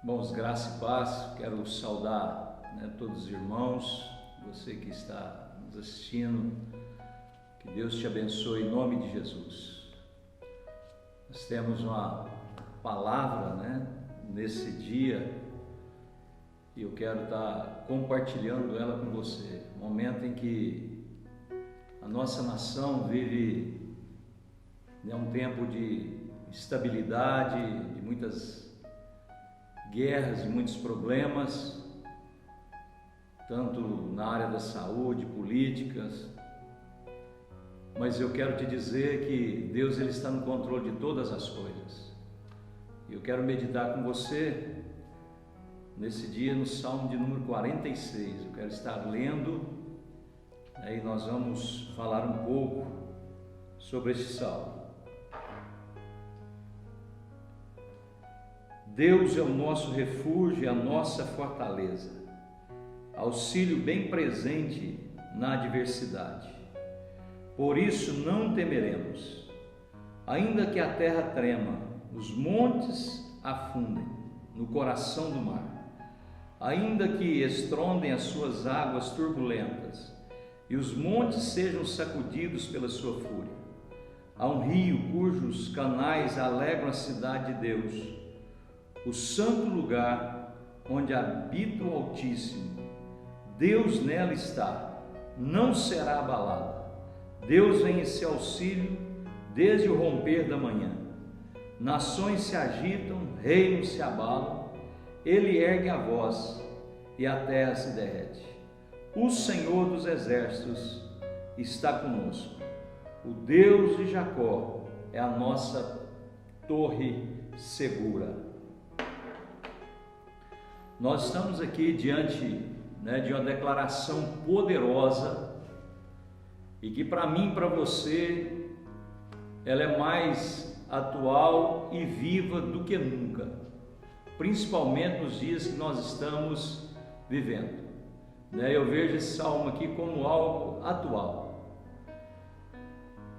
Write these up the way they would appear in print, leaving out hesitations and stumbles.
Irmãos, graça e paz. Quero saudar todos os irmãos, você que está nos assistindo, que Deus te abençoe em nome de Jesus. Nós temos uma palavra nesse dia e eu quero estar compartilhando ela com você. Momento em que a nossa nação vive um tempo de instabilidade, de muitas guerras e muitos problemas, tanto na área da saúde, políticas, mas eu quero te dizer que Deus ele está no controle de todas as coisas. Eu quero meditar com você nesse dia no Salmo de número 46. Eu quero estar lendo, e nós vamos falar um pouco sobre este salmo. Deus é o nosso refúgio e a nossa fortaleza, auxílio bem presente na adversidade. Por isso não temeremos, ainda que a terra trema, os montes afundem no coração do mar, ainda que estrondem as suas águas turbulentas e os montes sejam sacudidos pela sua fúria. Há um rio cujos canais alegram a cidade de Deus, o santo lugar onde habita o Altíssimo. Deus nela está, não será abalada. Deus vem em seu auxílio desde o romper da manhã. Nações se agitam, reinos se abalam, ele ergue a voz e a terra se derrete. O Senhor dos exércitos está conosco. O Deus de Jacó é a nossa torre segura. Nós estamos aqui diante de uma declaração poderosa e que para mim e para você ela é mais atual e viva do que nunca, principalmente nos dias que nós estamos vivendo. Eu vejo esse salmo aqui como algo atual.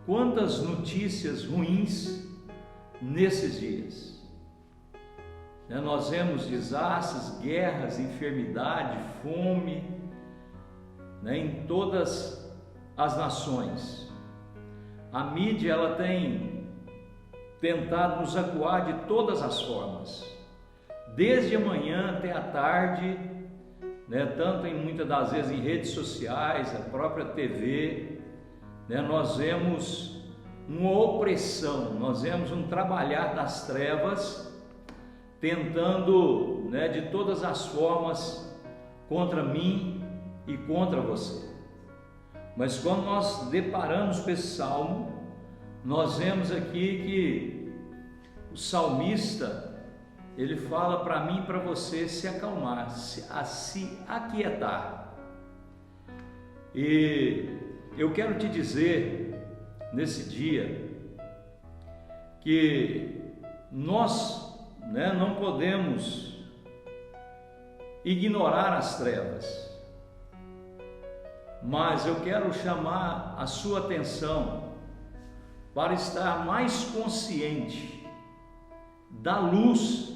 Quantas notícias ruins nesses dias! Nós vemos desastres, guerras, enfermidade, fome, em todas as nações. A mídia ela tem tentado nos acuar de todas as formas, desde a manhã até a tarde, tanto muitas das vezes em redes sociais, a própria TV, nós vemos uma opressão, nós vemos um trabalhar das trevas, tentando de todas as formas contra mim e contra você. Mas quando nós deparamos com esse salmo, nós vemos aqui que o salmista ele fala para mim e para você se acalmar, se aquietar. E eu quero te dizer nesse dia que nós não podemos ignorar as trevas, mas eu quero chamar a sua atenção para estar mais consciente da luz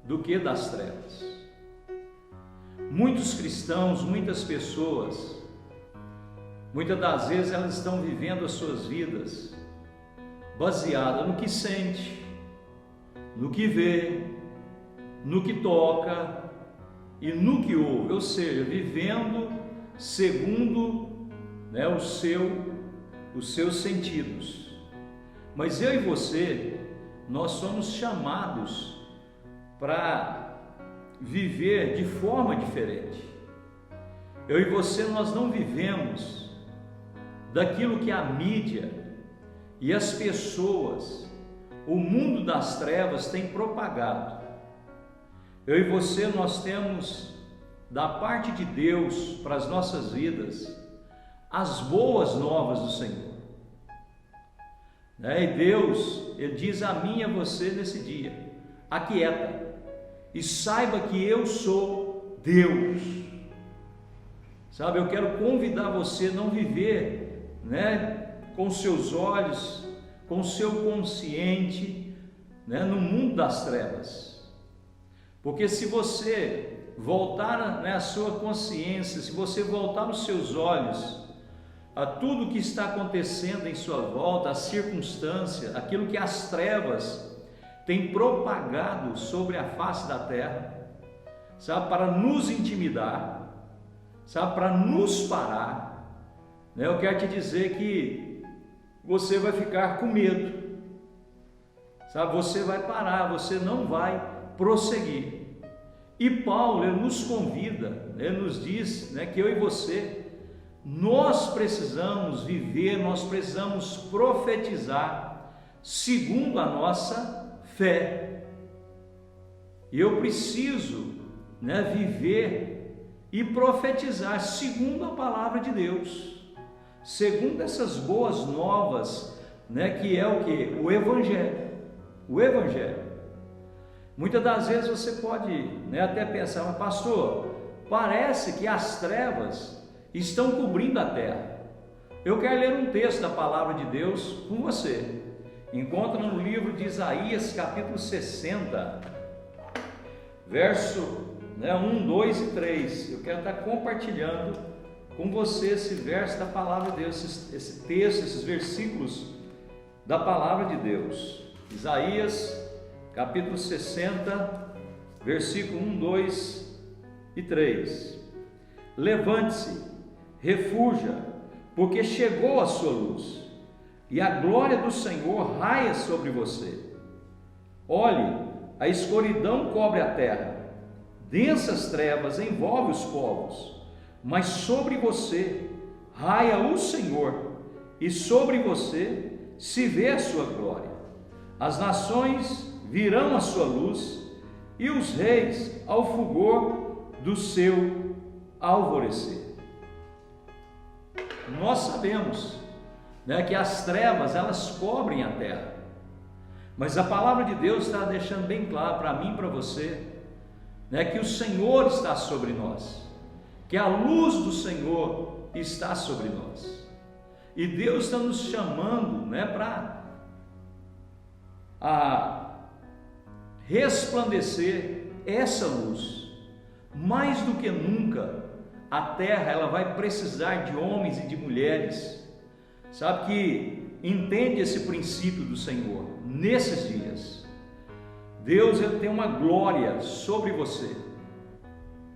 do que das trevas. Muitos cristãos, muitas pessoas, muitas das vezes elas estão vivendo as suas vidas baseadas no que sente, no que vê, no que toca e no que ouve, ou seja, vivendo segundo os seus sentidos. Mas eu e você, nós somos chamados para viver de forma diferente. Eu e você, nós não vivemos daquilo que a mídia e as pessoas, o mundo das trevas tem propagado. Eu e você, nós temos da parte de Deus para as nossas vidas as boas novas do Senhor. E Deus, ele diz a mim e a você nesse dia: aquieta e saiba que eu sou Deus. Sabe, eu quero convidar você a não viver com seus olhos, com o seu consciente no mundo das trevas, Porque se você voltar, né, a sua consciência, se você voltar os seus olhos a tudo que está acontecendo em sua volta, a circunstância, aquilo que as trevas têm propagado sobre a face da terra, sabe, para nos intimidar, sabe, para nos parar, né? Eu quero te dizer que você vai ficar com medo, sabe, você vai parar, você não vai prosseguir. E Paulo, ele nos convida, ele nos diz, né, que eu e você, nós precisamos viver, nós precisamos profetizar segundo a nossa fé. E eu preciso, né, viver e profetizar segundo a palavra de Deus, segundo essas boas novas, né, que é o que? O Evangelho. O Evangelho. Muitas das vezes você pode, né, até pensar, mas pastor, parece que as trevas estão cobrindo a terra. Eu quero ler um texto da palavra de Deus com você. Encontra no livro de Isaías, capítulo 60, verso, né, 1, 2 e 3. Eu quero estar compartilhando com você esse verso da palavra de Deus, esse texto, esses versículos da palavra de Deus. Isaías, capítulo 60, versículo 1, 2 e 3. Levante-se, refúgia, porque chegou a sua luz, e a glória do Senhor raia sobre você. Olhe, a escuridão cobre a terra, densas trevas envolvem os povos, mas sobre você raia o Senhor, e sobre você se vê a sua glória. As nações virão à sua luz, e os reis ao fulgor do seu alvorecer. Nós sabemos, né, que as trevas, elas cobrem a terra, mas a palavra de Deus está deixando bem claro para mim e para você, né, que o Senhor está sobre nós, que a luz do Senhor está sobre nós, e Deus está nos chamando, né, para resplandecer essa luz. Mais do que nunca, a terra, ela vai precisar de homens e de mulheres, sabe, que entende esse princípio do Senhor. Nesses dias, Deus, ele tem uma glória sobre você.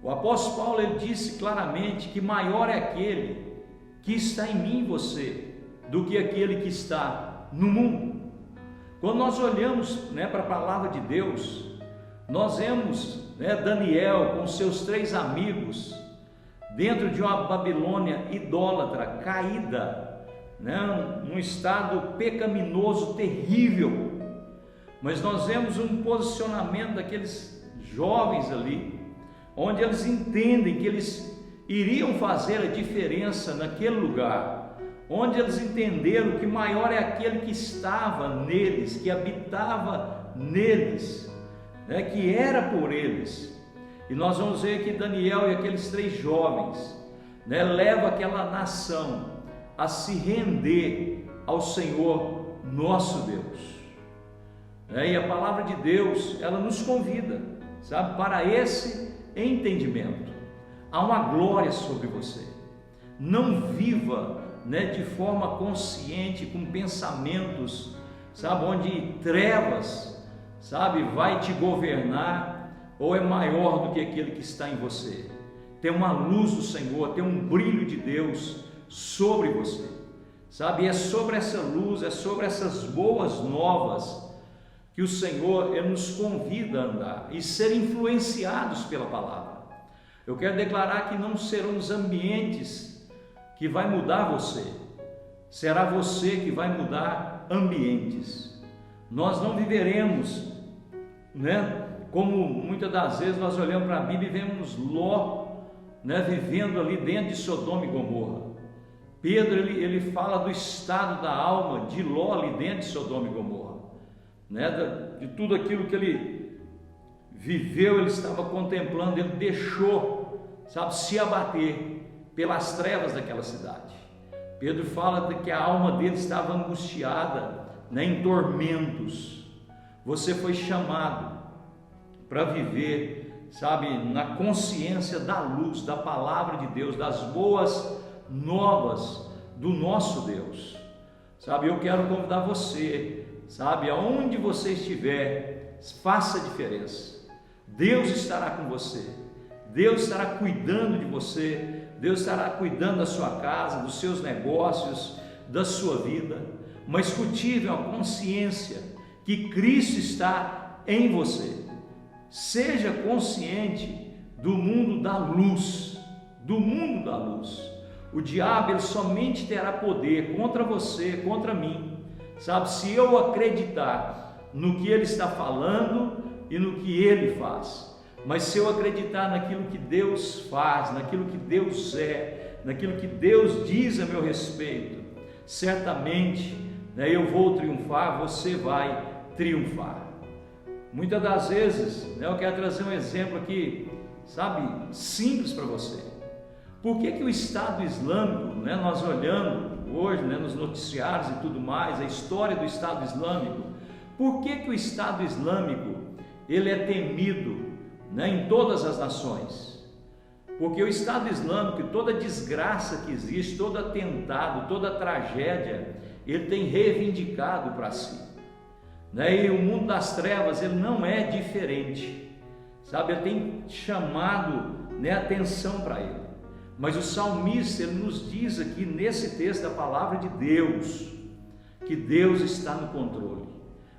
O apóstolo Paulo, ele disse claramente que maior é aquele que está em mim e você do que aquele que está no mundo. Quando nós olhamos, né, para a palavra de Deus, nós vemos, né, Daniel com seus 3 amigos dentro de uma Babilônia idólatra, caída, né, num estado pecaminoso terrível. Mas nós vemos um posicionamento daqueles jovens ali, onde eles entendem que eles iriam fazer a diferença naquele lugar, onde eles entenderam que maior é aquele que estava neles, que habitava neles, né, que era por eles. E nós vamos ver que Daniel e aqueles 3 jovens, né, levam aquela nação a se render ao Senhor nosso Deus. E a palavra de Deus, ela nos convida, sabe, para esse entendimento. Há uma glória sobre você. Não viva, né, de forma consciente, com pensamentos, sabe, onde trevas, sabe, vai te governar, ou é maior do que aquele que está em você. Tem uma luz do Senhor, tem um brilho de Deus sobre você, sabe, e é sobre essa luz, é sobre essas boas novas que o Senhor, ele nos convida a andar e ser influenciados pela palavra. Eu quero declarar que não serão os ambientes que vai mudar você, será você que vai mudar ambientes. Nós não viveremos, né, como muitas das vezes nós olhamos para a Bíblia e vemos Ló, né, vivendo ali dentro de Sodoma e Gomorra. Pedro, ele fala do estado da alma de Ló ali dentro de Sodoma e Gomorra, né, de tudo aquilo que ele viveu, ele estava contemplando, ele deixou, sabe, se abater pelas trevas daquela cidade. Pedro fala de que a alma dele estava angustiada, né, em tormentos. Você foi chamado para viver sabe, na consciência da luz, da palavra de Deus, das boas novas do nosso Deus. Sabe, eu quero convidar você, sabe, aonde você estiver, faça a diferença. Deus estará com você, Deus estará cuidando de você, Deus estará cuidando da sua casa, dos seus negócios, da sua vida, mas cultive a consciência que Cristo está em você. Seja consciente do mundo da luz, do mundo da luz. O diabo, ele somente terá poder contra você, contra mim, sabe, se eu acreditar no que ele está falando e no que ele faz. Mas se eu acreditar naquilo que Deus faz, naquilo que Deus é, naquilo que Deus diz a meu respeito, certamente, né, eu vou triunfar, você vai triunfar. Muitas das vezes, né, eu quero trazer um exemplo aqui, sabe, simples para você. Por que que o Estado Islâmico, né, nós olhando hoje, né, nos noticiários e tudo mais, a história do Estado Islâmico, por que que o Estado Islâmico, ele é temido, né, em todas as nações? Porque o Estado Islâmico, toda desgraça que existe, todo atentado, toda tragédia, ele tem reivindicado para si, né? E o mundo das trevas, ele não é diferente, sabe, ele tem chamado, né, atenção para ele. Mas o salmista, ele nos diz aqui nesse texto da palavra de Deus, que Deus está no controle,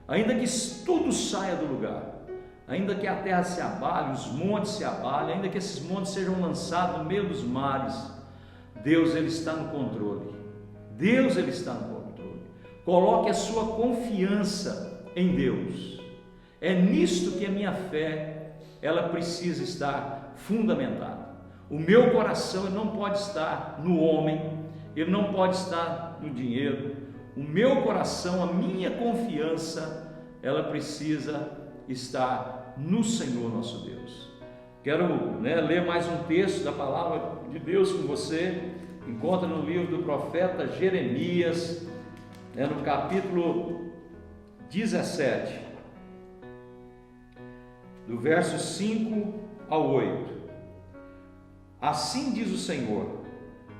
ainda que tudo saia do lugar, ainda que a terra se abale, os montes se abalem, ainda que esses montes sejam lançados no meio dos mares, Deus, ele está no controle. Deus, ele está no controle. Coloque a sua confiança em Deus. É nisto que a minha fé, ela precisa estar fundamentada. O meu coração, ele não pode estar no homem, ele não pode estar no dinheiro. O meu coração, a minha confiança, ela precisa estar no Senhor nosso Deus. Quero, né, ler mais um texto da palavra de Deus com você. Encontra no livro do profeta Jeremias, né, no capítulo 17, do verso 5 ao 8. Assim diz o Senhor: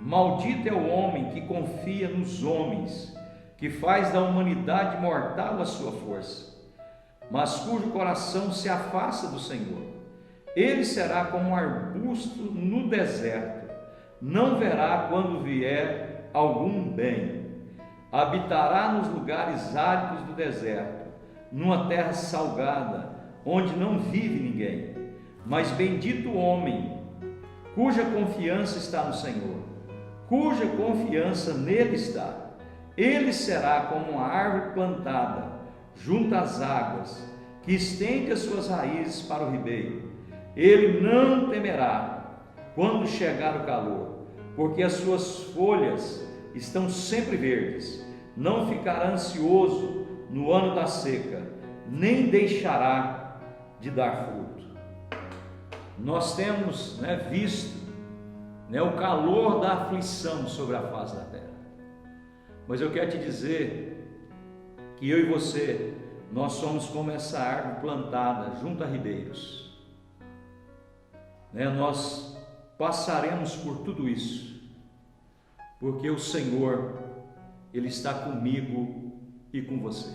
maldito é o homem que confia nos homens, que faz da humanidade mortal a sua força, mas cujo coração se afasta do Senhor. Ele será como um arbusto no deserto, não verá quando vier algum bem. Habitará nos lugares áridos do deserto, numa terra salgada, onde não vive ninguém. Mas bendito o homem cuja confiança está no Senhor, cuja confiança nele está. Ele será como uma árvore plantada junto às águas, que estende as suas raízes para o ribeiro. Ele não temerá quando chegar o calor, porque as suas folhas estão sempre verdes. Não ficará ansioso no ano da seca, nem deixará de dar fruto. Nós temos, né, visto, né, o calor da aflição sobre a face da terra. Mas eu quero te dizer que eu e você, nós somos como essa árvore plantada junto a ribeiros, né? Nós passaremos por tudo isso, porque o Senhor, ele está comigo e com você.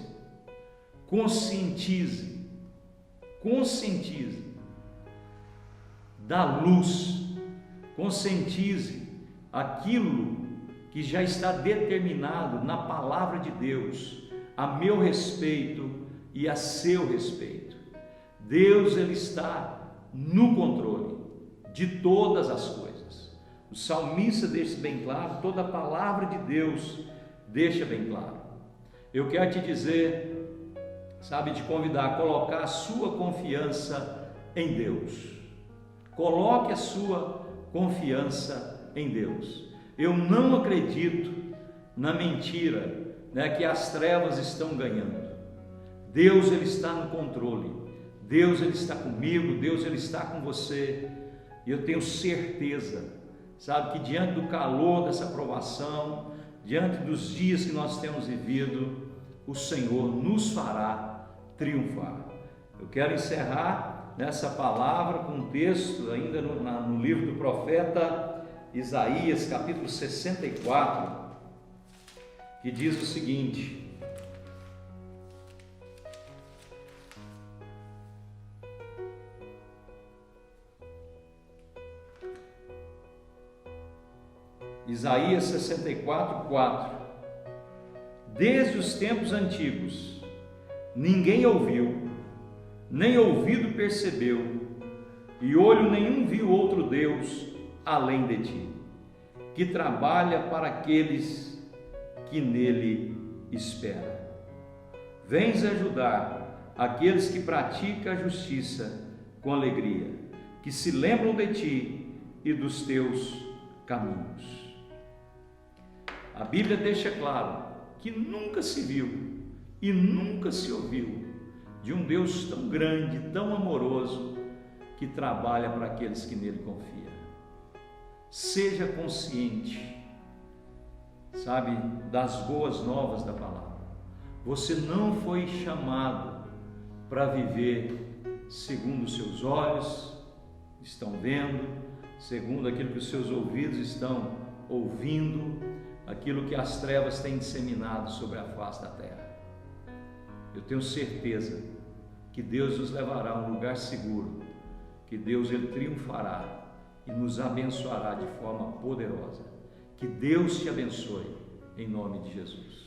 Conscientize da luz, conscientize aquilo que já está determinado na palavra de Deus a meu respeito e a seu respeito. Deus, ele está no controle de todas as coisas. O salmista deixa bem claro, toda a palavra de Deus deixa bem claro. Eu quero te dizer, sabe, te convidar a colocar a sua confiança em Deus. Coloque a sua confiança em Deus. Eu não acredito na mentira, né, que as trevas estão ganhando. Deus, ele está no controle. Deus, ele está comigo. Deus, ele está com você. E eu tenho certeza, sabe, que diante do calor dessa provação, diante dos dias que nós temos vivido, o Senhor nos fará triunfar. Eu quero encerrar nessa palavra com um texto ainda no livro do profeta Isaías, capítulo 64, que diz o seguinte: Isaías 64, 4: Desde os tempos antigos ninguém ouviu, nem ouvido percebeu, e olho nenhum viu outro Deus além de ti, que trabalha para aqueles que nele esperam. Vens ajudar aqueles que praticam a justiça com alegria, que se lembram de ti e dos teus caminhos. A Bíblia deixa claro que nunca se viu e nunca se ouviu de um Deus tão grande, tão amoroso, que trabalha para aqueles que nele confiam. Seja consciente, sabe, das boas novas da palavra. Você não foi chamado para viver segundo os seus olhos estão vendo, segundo aquilo que os seus ouvidos estão ouvindo, aquilo que as trevas têm disseminado sobre a face da terra. Eu tenho certeza que Deus nos levará a um lugar seguro, que Deus ele triunfará e nos abençoará de forma poderosa. Que Deus te abençoe, em nome de Jesus.